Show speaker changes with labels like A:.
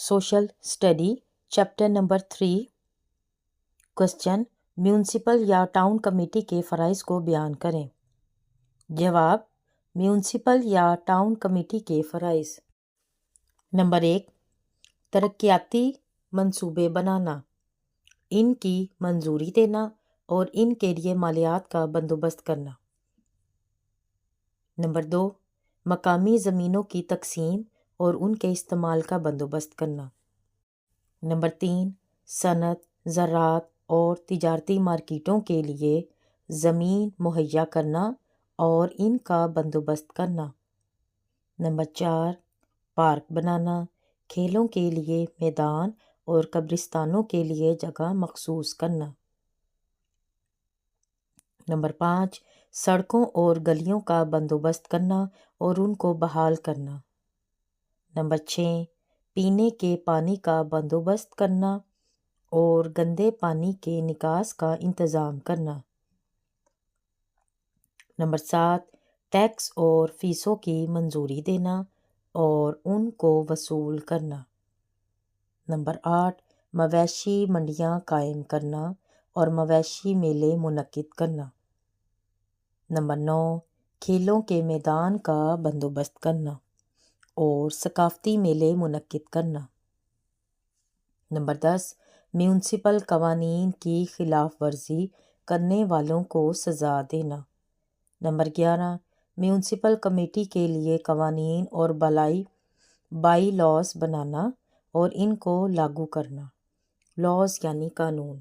A: Social study chapter number 3 question municipal یا town committee کے فرائض کو بیان کریں۔ جواب میونسپل یا ٹاؤن کمیٹی کے فرائض: نمبر 1 ترقیاتی منصوبے بنانا، ان کی منظوری دینا اور ان کے لیے مالیات کا بندوبست کرنا۔ نمبر 2 مقامی زمینوں کی تقسیم اور ان کے استعمال کا بندوبست کرنا۔ نمبر 3 صنعت، زراعت اور تجارتی مارکیٹوں کے لیے زمین مہیا کرنا اور ان کا بندوبست کرنا۔ نمبر 4 پارک بنانا، کھیلوں کے لیے میدان اور قبرستانوں کے لیے جگہ مخصوص کرنا۔ نمبر 5 سڑکوں اور گلیوں کا بندوبست کرنا اور ان کو بحال کرنا۔ نمبر 6 پینے کے پانی کا بندوبست کرنا اور گندے پانی کے نکاس کا انتظام کرنا۔ نمبر 7 ٹیکس اور فیسوں کی منظوری دینا اور ان کو وصول کرنا۔ نمبر 8 مویشی منڈیاں قائم کرنا اور مویشی میلے منعقد کرنا۔ نمبر 9 کھیلوں کے میدان کا بندوبست کرنا اور ثقافتی میلے منعقد کرنا۔ نمبر 10 میونسپل قوانین کی خلاف ورزی کرنے والوں کو سزا دینا۔ نمبر 11 میونسپل کمیٹی کے لیے قوانین اور بائی لاز بنانا اور ان کو لاگو کرنا۔ لاز یعنی قانون۔